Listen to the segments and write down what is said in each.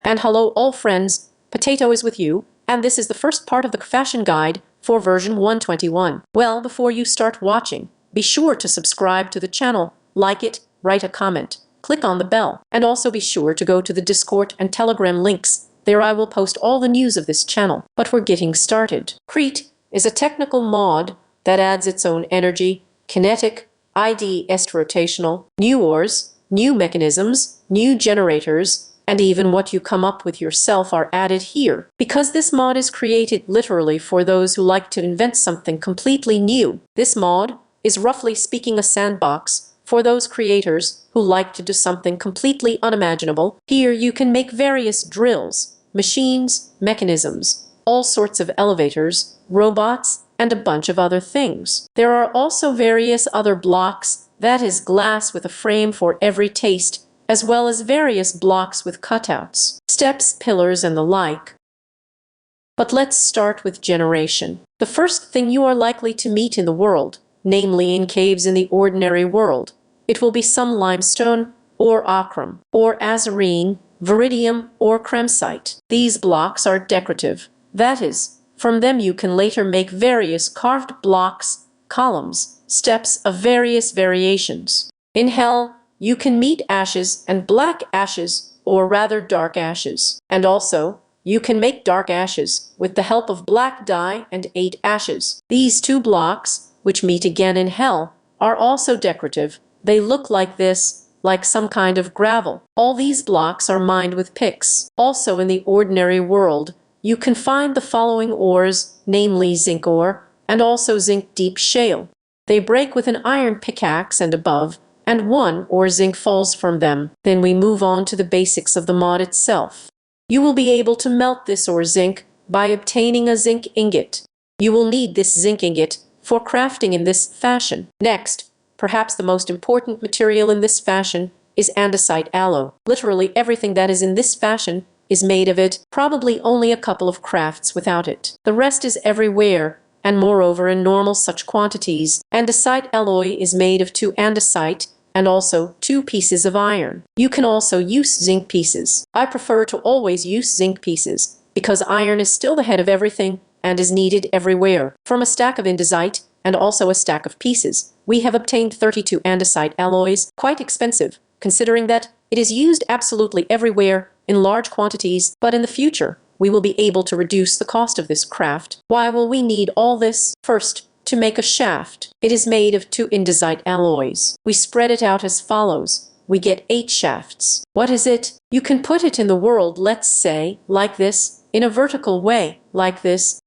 And hello all friends, Potato is with you, and this is the first part of the fashion guide for version 121. Well, before you start watching, be sure to subscribe to the channel, like it, write a comment, click on the bell, and also be sure to go to the Discord and Telegram links. There I will post all the news of this channel. But we're getting started. Crete is a technical mod that adds its own energy, kinetic, IDS rotational, new ores, new mechanisms, new generators, and even what you come up with yourself are added here. Because this mod is created literally for those who like to invent something completely new. This mod is roughly speaking a sandbox for those creators who like to do something completely unimaginable. Here you can make various drills, machines, mechanisms, all sorts of elevators, robots, and a bunch of other things. There are also various other blocks, that is glass with a frame for every taste, as well as various blocks with cutouts, steps, pillars, and the like. But let's start with generation. The first thing you are likely to meet in the world, namely in caves in the ordinary world, it will be some limestone, or ochre, or azurine, viridium, or cremsite. These blocks are decorative. That is, from them you can later make various carved blocks, columns, steps of various variations. In hell, you can meet ashes and black ashes, or rather dark ashes. And also, you can make dark ashes with the help of black dye and 8 ashes. These two blocks, which meet again in hell, are also decorative. They look like this, like some kind of gravel. All these blocks are mined with picks. Also in the ordinary world, you can find the following ores, namely zinc ore, and also zinc deep shale. They break with an iron pickaxe and above, and 1 ore zinc falls from them. Then we move on to the basics of the mod itself. You will be able to melt this ore zinc by obtaining a zinc ingot. You will need this zinc ingot for crafting in this fashion. Next, perhaps the most important material in this fashion is andesite alloy. Literally everything that is in this fashion is made of it, probably only a couple of crafts without it. The rest is everywhere, and moreover in normal such quantities. Andesite alloy is made of 2 andesite and also 2 pieces of iron. You can also use zinc pieces. I prefer to always use zinc pieces, because iron is still the head of everything and is needed everywhere. From a stack of andesite and also a stack of pieces, we have obtained 32 andesite alloys, quite expensive, considering that it is used absolutely everywhere in large quantities, but in the future, we will be able to reduce the cost of this craft. Why will we need all this? First, to make a shaft. It is made of 2 andesite alloys. We spread it out as follows. We get 8 shafts. What is it? You can put it in the world, let's say, like this, in a vertical way, like this.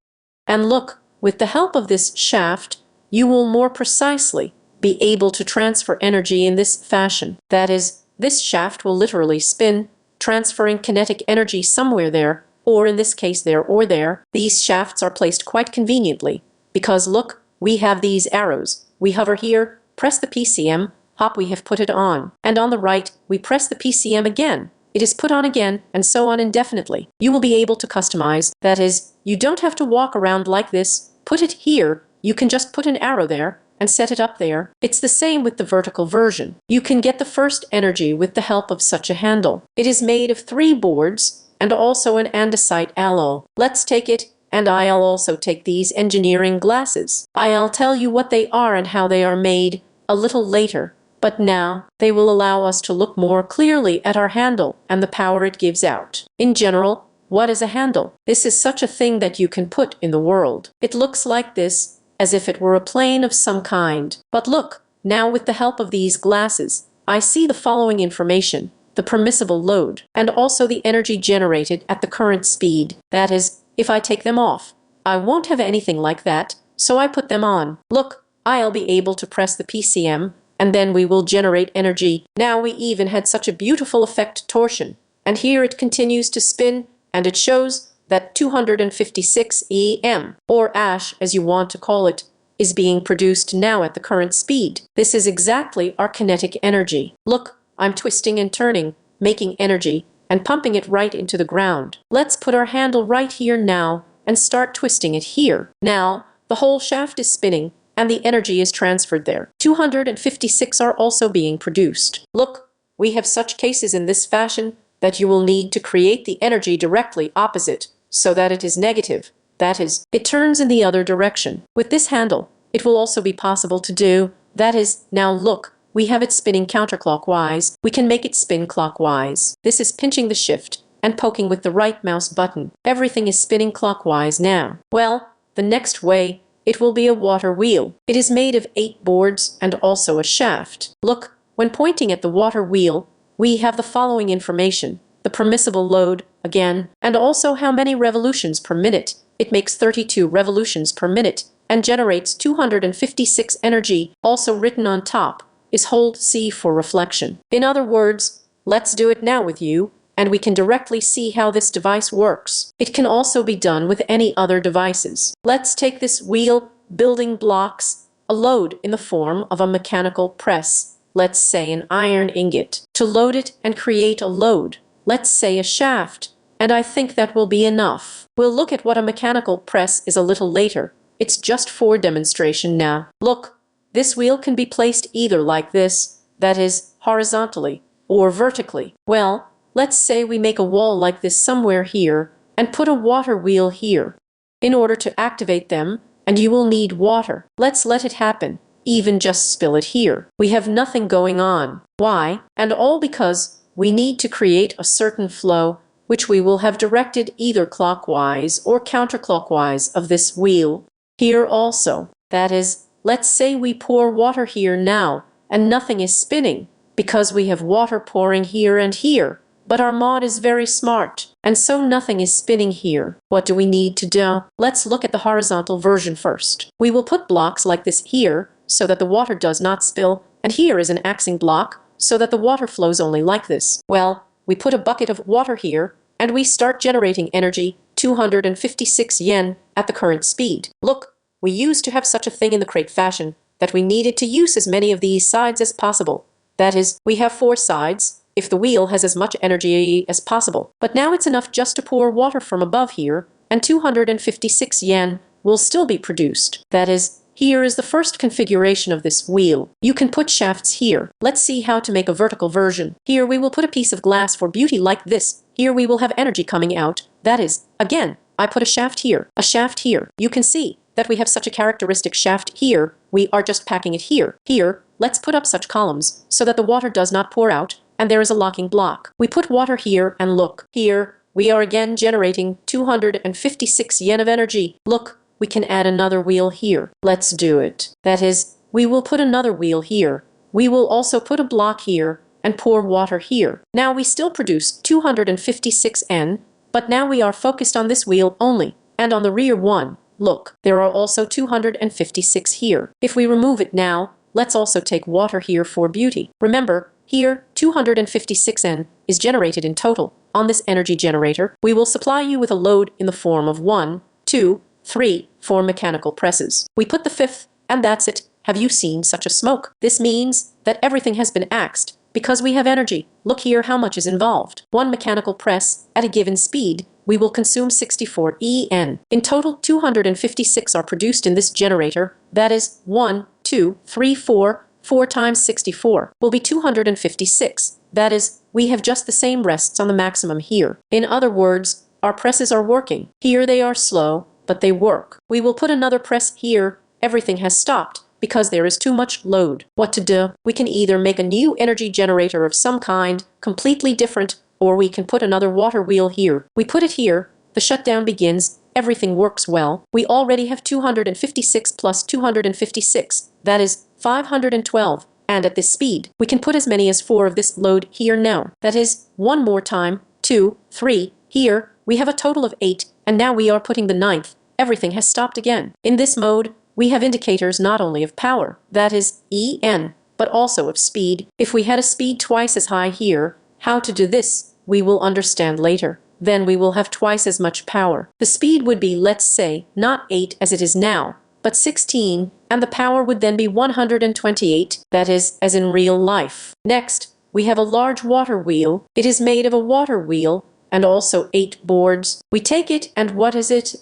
And look, with the help of this shaft, you will more precisely be able to transfer energy in this fashion. That is, this shaft will literally spin, transferring kinetic energy somewhere there, or in this case there or there. These shafts are placed quite conveniently, because look, we have these arrows. We hover here, press the PCM, hop, we have put it on. And on the right, we press the PCM again. It is put on again, and so on indefinitely. You will be able to customize. That is, you don't have to walk around like this, put it here, you can just put an arrow there, and set it up there. It's the same with the vertical version. You can get the first energy with the help of such a handle. It is made of 3 boards, and also an andesite alloy. Let's take it, and I'll also take these engineering glasses. I'll tell you what they are and how they are made a little later, but now they will allow us to look more clearly at our handle and the power it gives out. In general, what is a handle? This is such a thing that you can put in the world. It looks like this, as if it were a plane of some kind. But look, now with the help of these glasses, I see the following information: the permissible load, and also the energy generated at the current speed. That is, if I take them off, I won't have anything like that, so I put them on. Look, I'll be able to press the PCM, and then we will generate energy. Now we even had such a beautiful effect torsion, and here it continues to spin, and it shows that 256 EM, or ash as you want to call it, is being produced now at the current speed. This is exactly our kinetic energy. Look, I'm twisting and turning, making energy, and pumping it right into the ground. Let's put our handle right here now, and start twisting it here. Now, the whole shaft is spinning, and the energy is transferred there. 256 are also being produced. Look, we have such cases in this fashion, that you will need to create the energy directly opposite, so that it is negative. That is, it turns in the other direction. With this handle, it will also be possible to do, that is, now look, we have it spinning counterclockwise, we can make it spin clockwise. This is pinching the shift and poking with the right mouse button. Everything is spinning clockwise now. Well, the next way, it will be a water wheel. It is made of 8 boards and also a shaft. Look, when pointing at the water wheel, we have the following information: the permissible load, again, and also how many revolutions per minute. It makes 32 revolutions per minute and generates 256 energy. Also written on top is hold C for reflection. In other words, let's do it now with you, and we can directly see how this device works. It can also be done with any other devices. Let's take this wheel, building blocks, a load in the form of a mechanical press, let's say an iron ingot, to load it and create a load, let's say a shaft, and I think that will be enough. We'll look at what a mechanical press is a little later. It's just for demonstration now. Look, this wheel can be placed either like this, that is, horizontally, or vertically. Well, let's say we make a wall like this somewhere here, and put a water wheel here. In order to activate them, and you will need water. Let's let it happen, even just spill it here. We have nothing going on. Why? And all because we need to create a certain flow, which we will have directed either clockwise or counterclockwise of this wheel. Here also, that is, let's say we pour water here now, and nothing is spinning, because we have water pouring here and here. But our mod is very smart, and so nothing is spinning here. What do we need to do? Let's look at the horizontal version first. We will put blocks like this here, so that the water does not spill, and here is an axing block, so that the water flows only like this. Well, we put a bucket of water here, and we start generating energy, 256 yen, at the current speed. Look, we used to have such a thing in the crate fashion, that we needed to use as many of these sides as possible. That is, we have 4 sides, if the wheel has as much energy as possible. But now it's enough just to pour water from above here, and 256 yen will still be produced. That is, here is the first configuration of this wheel. You can put shafts here. Let's see how to make a vertical version. Here we will put a piece of glass for beauty like this. Here we will have energy coming out. That is, again, I put a shaft here, a shaft here. You can see that we have such a characteristic shaft here. We are just packing it here. Here, let's put up such columns so that the water does not pour out, and there is a locking block. We put water here, and look, here, we are again generating 256 yen of energy. Look, we can add another wheel here. Let's do it. That is, we will put another wheel here. We will also put a block here, and pour water here. Now we still produce 256 N, but now we are focused on this wheel only, and on the rear one. Look, there are also 256 here. If we remove it now, let's also take water here for beauty. Remember, here, 256 N is generated in total. On this energy generator, we will supply you with a load in the form of 1, 2, 3, 4 mechanical presses. We put the 5th, and that's it. Have you seen such a smoke? This means that everything has been axed, because we have energy. Look here how much is involved. 1 mechanical press, at a given speed, we will consume 64 En. In total, 256 are produced in this generator. That is 1, 2, 3, 4. 4 times 64 will be 256. That is, we have just the same rests on the maximum here. In other words, our presses are working. Here they are slow, but they work. We will put another press here. Everything has stopped because there is too much load. What to do? We can either make a new energy generator of some kind, completely different, or we can put another water wheel here. We put it here. The shutdown begins. Everything works well. We already have 256 plus 256. That is 512. And at this speed, we can put as many as 4 of this load here now. That is, 1 more time, 2, 3. Here, we have a total of 8, and now we are putting the 9th. Everything has stopped again. In this mode, we have indicators not only of power, that is, En, but also of speed. If we had a speed twice as high here, how to do this, we will understand later. Then we will have twice as much power. The speed would be, let's say, not 8 as it is now, but 16, and the power would then be 128, that is, as in real life. Next, we have a large water wheel. It is made of a water wheel, and also 8 boards. We take it, and what is it?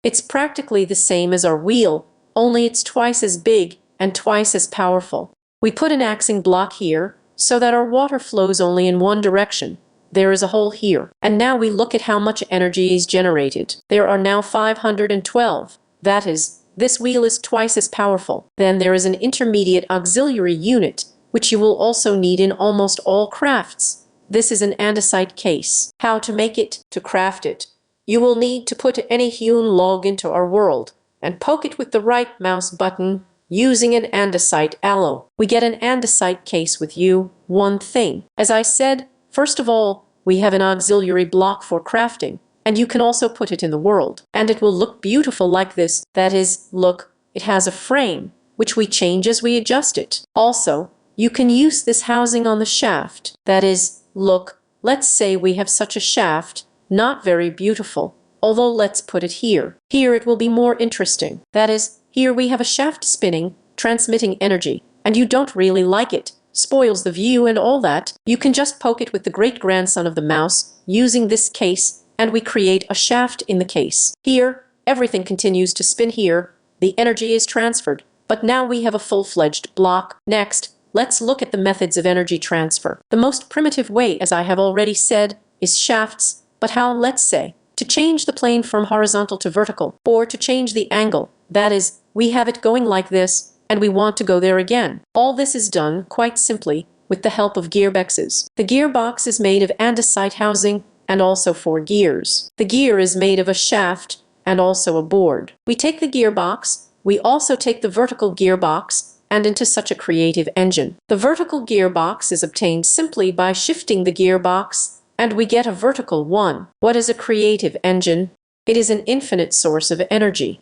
It's practically the same as our wheel, only it's twice as big and twice as powerful. We put an axing block here, so that our water flows only in one direction. there is a hole here. And now we look at how much energy is generated. There are now 512. That is, this wheel is twice as powerful. Then there is an intermediate auxiliary unit, which you will also need in almost all crafts. This is an andesite case. How to make it? To craft it, you will need to put any hewn log into our world and poke it with the right mouse button using an andesite alloy. We get an andesite case with you. One thing, as I said, first of all, we have an auxiliary block for crafting, and you can also put it in the world, and it will look beautiful like this. That is, look, it has a frame, which we change as we adjust it. Also, you can use this housing on the shaft. That is, look, let's say we have such a shaft, not very beautiful, although let's put it here. Here it will be more interesting. That is, here we have a shaft spinning, transmitting energy, and you don't really like it. Spoils the view and all that. You can just poke it with the great-grandson of the mouse, using this case, and we create a shaft in the case. Here, everything continues to spin here. The energy is transferred, but now we have a full-fledged block. Next, let's look at the methods of energy transfer. The most primitive way, as I have already said, is shafts, but how? Let's say, to change the plane from horizontal to vertical, or to change the angle. That is, we have it going like this, and we want to go there again. All this is done quite simply with the help of gearboxes. The gearbox is made of andesite housing and also 4 gears. The gear is made of a shaft and also a board. We take the gearbox, we also take the vertical gearbox, and into such a creative engine. The vertical gearbox is obtained simply by shifting the gearbox, and we get a vertical one. What is a creative engine? It is an infinite source of energy.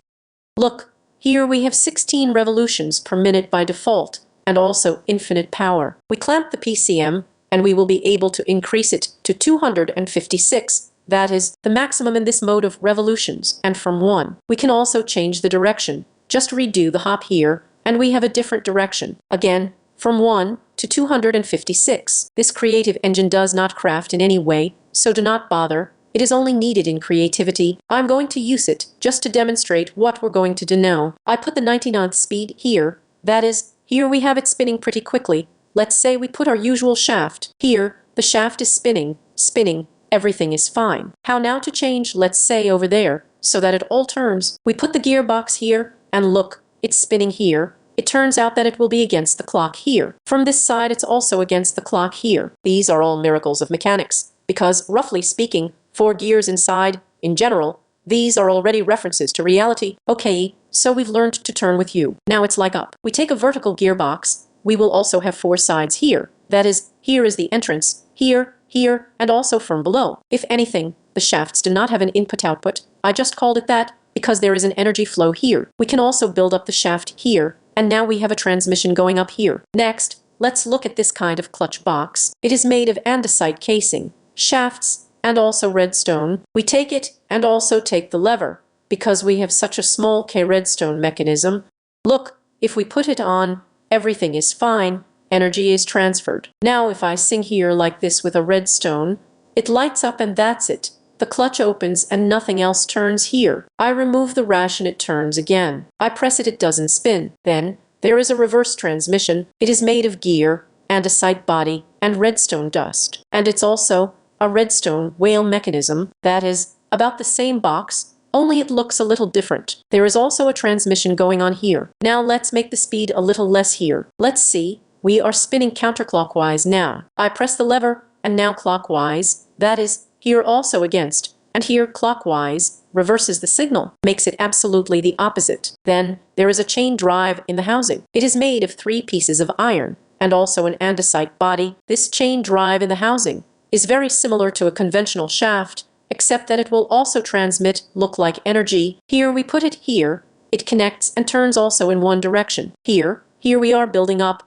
Look, here we have 16 revolutions per minute by default, and also infinite power. We clamp the PCM, and we will be able to increase it to 256. That is the maximum in this mode of revolutions. And from 1, we can also change the direction. Just redo the hop here, and we have a different direction. Again, from 1 to 256. This creative engine does not craft in any way, so do not bother. It is only needed in creativity. I'm going to use it just to demonstrate what we're going to do now. I put the 99th speed here. That is, here we have it spinning pretty quickly. Let's say we put our usual shaft. Here, the shaft is spinning, everything is fine. How now to change, let's say over there, so that it all turns. We put the gearbox here, and look, it's spinning here. It turns out that it will be against the clock here. From this side, it's also against the clock here. These are all miracles of mechanics, because, roughly speaking, 4 gears inside, in general, these are already references to reality. Okay, so we've learned to turn with you. Now it's like up. We take a vertical gearbox. We will also have 4 sides here. That is, here is the entrance, here, and also from below. If anything, the shafts do not have an input-output. I just called it that because there is an energy flow here. We can also build up the shaft here, and now we have a transmission going up here. Next, let's look at this kind of clutch box. It is made of andesite casing, shafts, and also redstone. We take it and also take the lever, because we have such a small redstone mechanism. Look, if we put it on, everything is fine, energy is transferred. Now if I sing here like this with a redstone, it lights up and that's it. The clutch opens and nothing else turns here. I remove the ration, it turns again. I press it, it doesn't spin. Then, there is a reverse transmission. It is made of gear, andesite body, and redstone dust. And it's also a redstone whale mechanism. That is, about the same box, only it looks a little different. There is also a transmission going on here. Now let's make the speed a little less here. Let's see, we are spinning counterclockwise now. I press the lever, and now clockwise, that is, here also against, and here clockwise, reverses the signal, makes it absolutely the opposite. Then, there is a chain drive in the housing. It is made of 3 pieces of iron, and also an andesite body. This chain drive in the housing is very similar to a conventional shaft, except that it will also transmit, look like energy. Here we put it here, it connects and turns also in one direction. Here we are building up,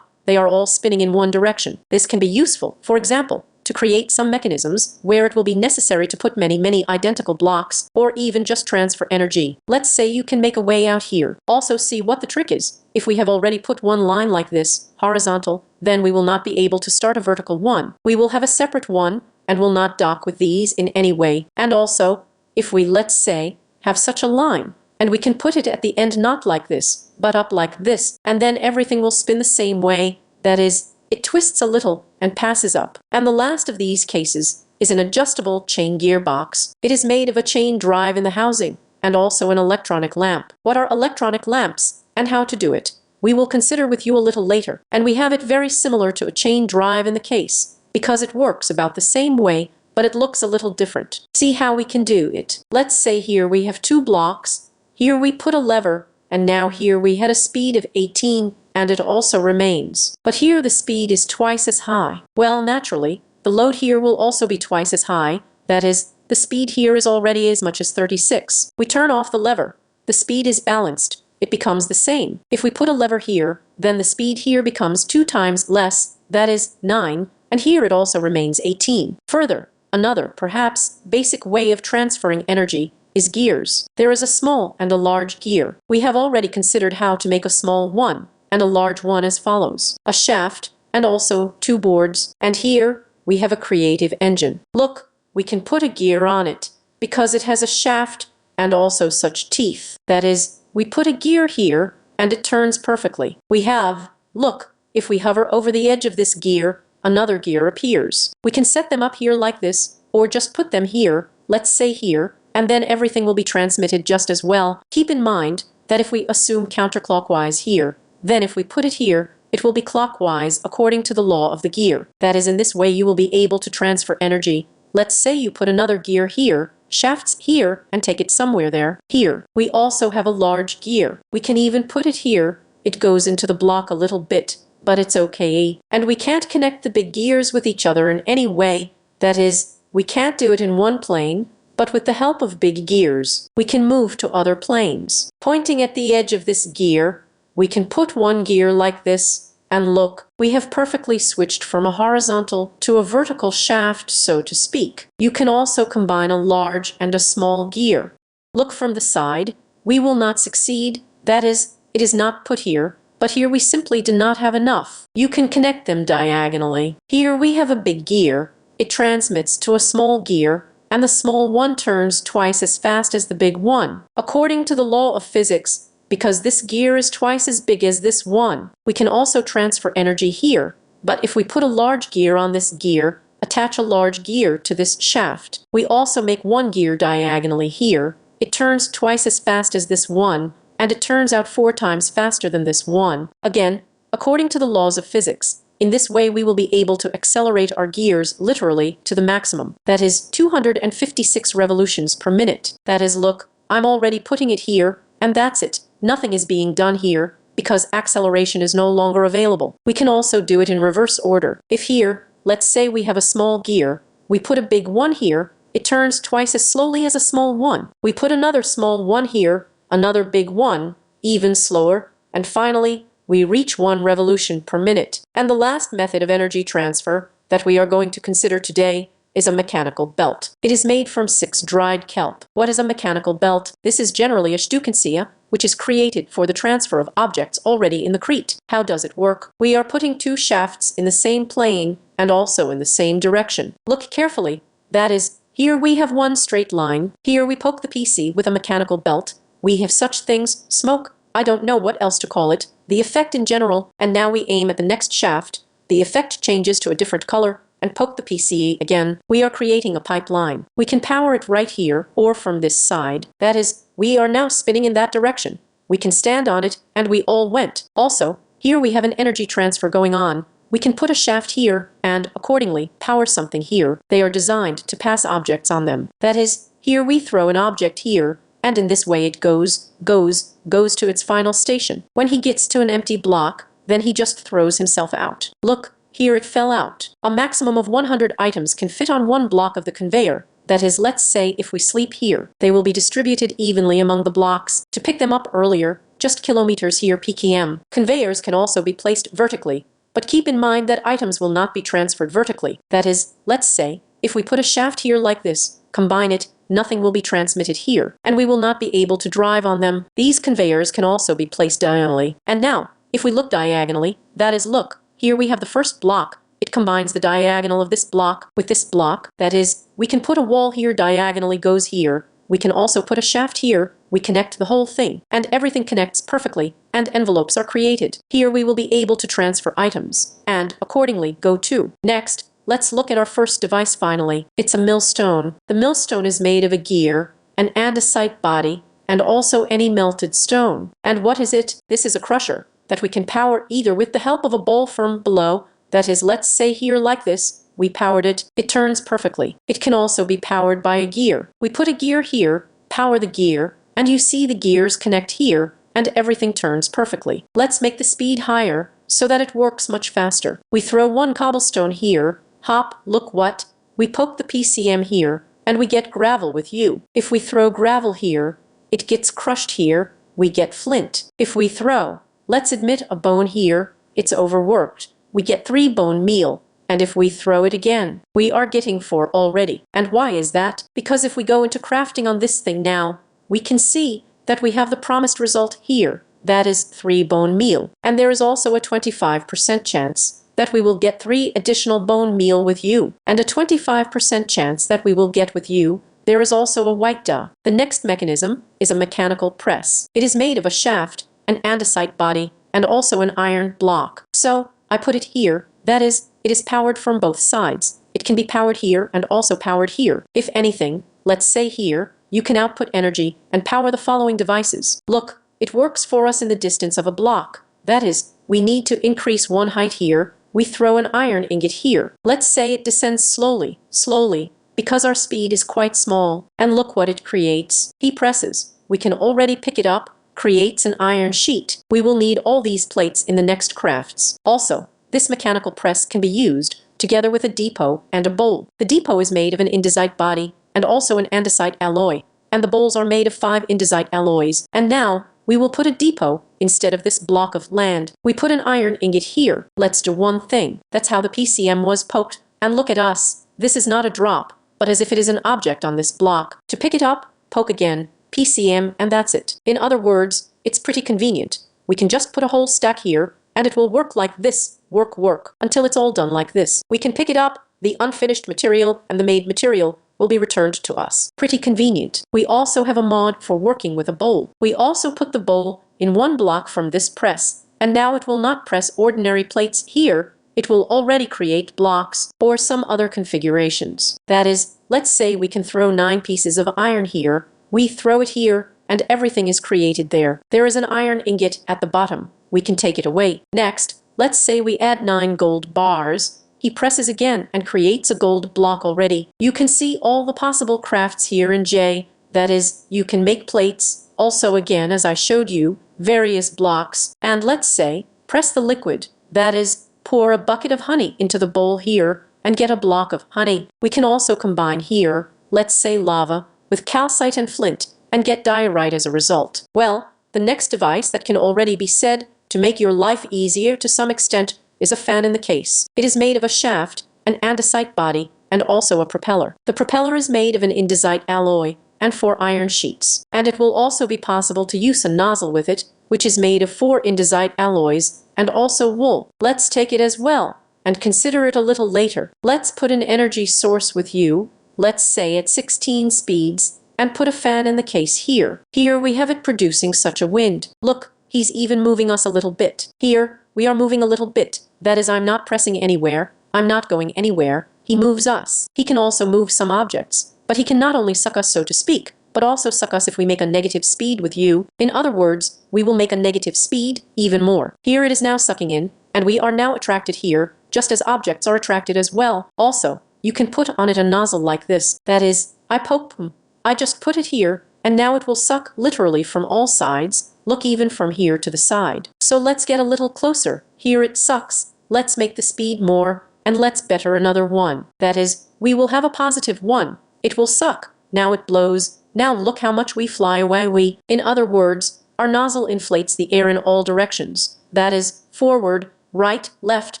they are all spinning in one direction. This can be useful, for example, to create some mechanisms where it will be necessary to put many identical blocks, or even just transfer energy. Let's say you can make a way out here. Also see what the trick is. If we have already put one line like this, horizontal, then we will not be able to start a vertical one. We will have a separate one, and will not dock with these in any way. And also, if we, let's say, have such a line, and we can put it at the end not like this, but up like this, and then everything will spin the same way. That is, it twists a little and passes up. And the last of these cases is an adjustable chain gearbox. It is made of a chain drive in the housing and also an electronic lamp. What are electronic lamps and how to do it? We will consider with you a little later. And we have it very similar to a chain drive in the case because it works about the same way, but it looks a little different. See how we can do it. Let's say here we have two blocks. Here we put a lever, and now here we had a speed of 18, and it also remains. But here the speed is twice as high. Well, naturally, the load here will also be twice as high. That is, the speed here is already as much as 36. We turn off the lever. The speed is balanced. It becomes the same. If we put a lever here, then the speed here becomes 2 times less, that is, 9, and here it also remains 18. Further, another, perhaps, basic way of transferring energy is gears. There is a small and a large gear. We have already considered how to make a small one and a large one as follows. A shaft and also 2 boards. And here we have a creative engine. Look, we can put a gear on it because it has a shaft and also such teeth. That is, we put a gear here and it turns perfectly. We have, look, if we hover over the edge of this gear, another gear appears. We can set them up here like this, or just put them here, let's say here, and then everything will be transmitted just as well. Keep in mind that if we assume counterclockwise here, then if we put it here, it will be clockwise according to the law of the gear. That is, in this way you will be able to transfer energy. Let's say you put another gear here, shafts here, and take it somewhere there. Here, we also have a large gear. We can even put it here. It goes into the block a little bit, but it's okay. And we can't connect the big gears with each other in any way. That is, we can't do it in one plane, but with the help of big gears, we can move to other planes. Pointing at the edge of this gear, we can put one gear like this, and look, we have perfectly switched from a horizontal to a vertical shaft, so to speak. You can also combine a large and a small gear. Look from the side, we will not succeed. That is, it is not put here, but here we simply do not have enough. You can connect them diagonally. Here we have a big gear. It transmits to a small gear, and the small one turns twice as fast as the big one. According to the law of physics, because this gear is twice as big as this one, we can also transfer energy here. But if we put a large gear on this gear, attach a large gear to this shaft, we also make one gear diagonally here. It turns twice as fast as this one, and it turns out 4 times faster than this one. Again, according to the laws of physics, in this way we will be able to accelerate our gears literally to the maximum. That is 256 revolutions per minute. That is, look, I'm already putting it here, and that's it. Nothing is being done here because acceleration is no longer available. We can also do it in reverse order. If here, let's say we have a small gear, we put a big one here, it turns twice as slowly as a small one. We put another small one here, another big one, even slower, and finally, we reach 1 revolution per minute. And the last method of energy transfer that we are going to consider today is a mechanical belt. It is made from 6 dried kelp. What is a mechanical belt? This is generally a stukensia, which is created for the transfer of objects already in the crete. How does it work? We are putting 2 shafts in the same plane and also in the same direction. Look carefully. That is, here we have one straight line. Here we poke the PC with a mechanical belt. We have such things, smoke, I don't know what else to call it, the effect in general, and now we aim at the next shaft. The effect changes to a different color, and poke the PCE again. We are creating a pipeline. We can power it right here, or from this side. That is, we are now spinning in that direction. We can stand on it, and we all went. Also, here we have an energy transfer going on. We can put a shaft here, and, accordingly, power something here. They are designed to pass objects on them. That is, here we throw an object here, and in this way it goes to its final station. When he gets to an empty block, then he just throws himself out. Look, here it fell out. A maximum of 100 items can fit on one block of the conveyor. That is, let's say if we sleep here, they will be distributed evenly among the blocks. To pick them up earlier, just kilometers here ppm. Conveyors can also be placed vertically, but keep in mind that items will not be transferred vertically. That is, let's say, if we put a shaft here like this, combine it, nothing will be transmitted here, and we will not be able to drive on them. These conveyors can also be placed diagonally. And now, if we look diagonally, that is, look, here we have the first block. It combines the diagonal of this block with this block. That is, we can put a wall here diagonally goes here. We can also put a shaft here, we connect the whole thing, and everything connects perfectly, and envelopes are created. Here we will be able to transfer items, and accordingly go to. Next, let's look at our first device finally. It's a millstone. The millstone is made of a gear, an andesite body, and also any melted stone. And what is it? This is a crusher that we can power either with the help of a bowl from below, that is, let's say here like this, we powered it, it turns perfectly. It can also be powered by a gear. We put a gear here, power the gear, and you see the gears connect here, and everything turns perfectly. Let's make the speed higher, so that it works much faster. We throw one cobblestone here, hop, look what? We poke the PCM here, and we get gravel with you. If we throw gravel here, it gets crushed here, we get flint. If we throw, let's admit a bone here, it's overworked, we get 3 bone meal. And if we throw it again, we are getting 4 already. And why is that? Because if we go into crafting on this thing now, we can see that we have the promised result here. That is 3 bone meal. And there is also a 25% chance that we will get 3 additional bone meal with you. And a 25% chance that we will get with you. There is also a white dye. The next mechanism is a mechanical press. It is made of a shaft, an andesite body, and also an iron block. So I put it here. That is, it is powered from both sides. It can be powered here and also powered here. If anything, let's say here, you can output energy and power the following devices. Look, it works for us in the distance of a block. That is, we need to increase one height here. We throw an iron ingot here. Let's say it descends slowly, because our speed is quite small. And look what it creates. He presses. We can already pick it up, creates an iron sheet. We will need all these plates in the next crafts. Also, this mechanical press can be used together with a depot and a bowl. The depot is made of an andesite body and also an andesite alloy, and the bowls are made of 5 andesite alloys. And now, we will put a depot instead of this block of land. We put an iron ingot here. Let's do one thing. That's how the PCM was poked. And look at us. This is not a drop, but as if it is an object on this block. To pick it up, poke again, PCM, and that's it. In other words, it's pretty convenient. We can just put a whole stack here, and it will work like this. Work, until it's all done like this. We can pick it up, the unfinished material and the made material will be returned to us. Pretty convenient. We also have a mod for working with a bowl. We also put the bowl in one block from this press, and now it will not press ordinary plates here, it will already create blocks or some other configurations. That is, let's say we can throw 9 pieces of iron here, we throw it here, and everything is created there. There is an iron ingot at the bottom. We can take it away. Next, let's say we add 9 gold bars. He presses again and creates a gold block already. You can see all the possible crafts here in J. That is, you can make plates. Also again, as I showed you, various blocks. And let's say, press the liquid. That is, pour a bucket of honey into the bowl here and get a block of honey. We can also combine here, let's say lava, with calcite and flint and get diorite as a result. Well, the next device that can already be said to make your life easier to some extent is a fan in the case. It is made of a shaft, an andesite body, and also a propeller. The propeller is made of an andesite alloy and 4 iron sheets. And it will also be possible to use a nozzle with it, which is made of 4 andesite alloys and also wool. Let's take it as well and consider it a little later. Let's put an energy source with you, let's say at 16 speeds, and put a fan in the case here. Here we have it producing such a wind. Look, he's even moving us a little bit. Here, we are moving a little bit. That is, I'm not pressing anywhere. I'm not going anywhere. He moves us. He can also move some objects. But he can not only suck us, so to speak, but also suck us if we make a negative speed with you. In other words, we will make a negative speed even more. Here it is now sucking in, and we are now attracted here, just as objects are attracted as well. Also, you can put on it a nozzle like this. That is, I poke them. I just put it here, and now it will suck literally from all sides. Look, even from here to the side. So let's get a little closer. Here it sucks. Let's make the speed more, and let's better another one. That is, we will have a positive 1. It will suck. Now it blows. Now look how much we fly away. In other words, our nozzle inflates the air in all directions. That is, forward, right, left,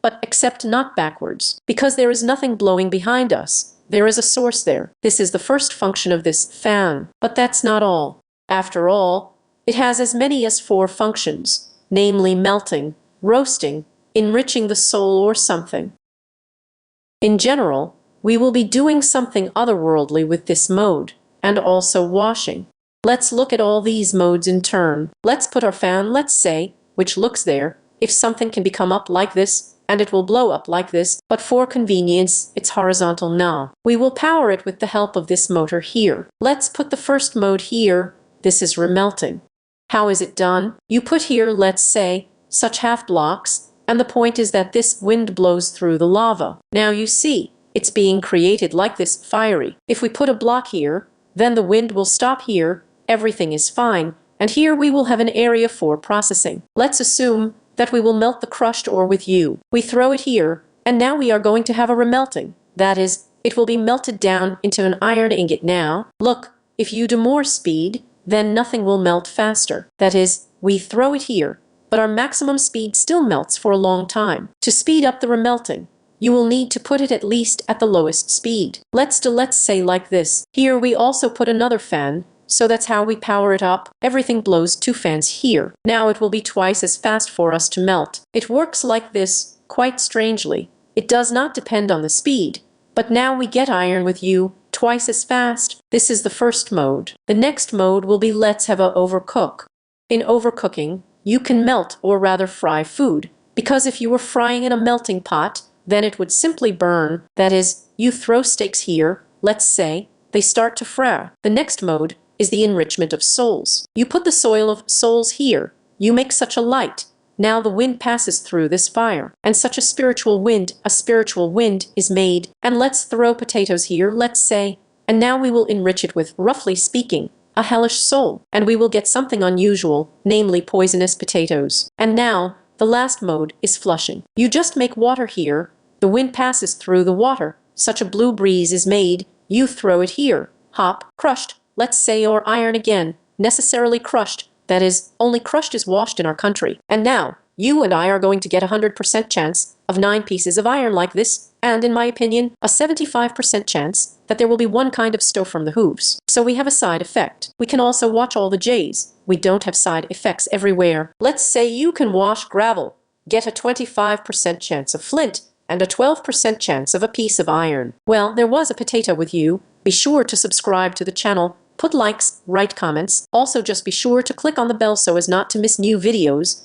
but except not backwards. Because there is nothing blowing behind us. There is a source there. This is the first function of this fan. But that's not all. After all, it has as many as 4 functions, namely melting, roasting, enriching the soul or something. In general, we will be doing something otherworldly with this mode, and also washing. Let's look at all these modes in turn. Let's put our fan, let's say, which looks there. If something can become up like this, and it will blow up like this, but for convenience, it's horizontal now. We will power it with the help of this motor here. Let's put the first mode here. This is remelting. How is it done? You put here, let's say, such half blocks, and the point is that this wind blows through the lava. Now you see, it's being created like this, fiery. If we put a block here, then the wind will stop here, everything is fine, and here we will have an area for processing. Let's assume that we will melt the crushed ore with you. We throw it here, and now we are going to have a remelting. That is, it will be melted down into an iron ingot now. Look, if you do more speed, then nothing will melt faster. That is, we throw it here, but our maximum speed still melts for a long time. To speed up the remelting, you will need to put it at least at the lowest speed. Let's say like this. Here we also put another fan, so that's how we power it up. Everything blows 2 fans here. Now it will be twice as fast for us to melt. It works like this, quite strangely. It does not depend on the speed, but now we get iron with you, twice as fast. This is the first mode. The next mode will be let's have a overcook. In overcooking, you can melt or rather fry food, because if you were frying in a melting pot, then it would simply burn. That is, you throw steaks here, let's say, they start to fry. The next mode is the enrichment of souls. You put the soil of souls here, you make such a light. Now the wind passes through this fire, and such a spiritual wind is made. And let's throw potatoes here, let's say, and now we will enrich it with, roughly speaking, a hellish soul, and we will get something unusual, namely poisonous potatoes. And now, the last mode is flushing. You just make water here, the wind passes through the water, such a blue breeze is made, you throw it here, hop, crushed, let's say, or iron again, necessarily crushed, that is, only crushed is washed in our country. And now, you and I are going to get 100% chance of 9 pieces of iron like this, and in my opinion, a 75% chance that there will be one kind of stove from the hooves. So we have a side effect. We can also watch all the J's. We don't have side effects everywhere. Let's say you can wash gravel, get a 25% chance of flint, and a 12% chance of a piece of iron. Well, there was a potato with you. Be sure to subscribe to the channel, put likes, write comments. Also just be sure to click on the bell so as not to miss new videos.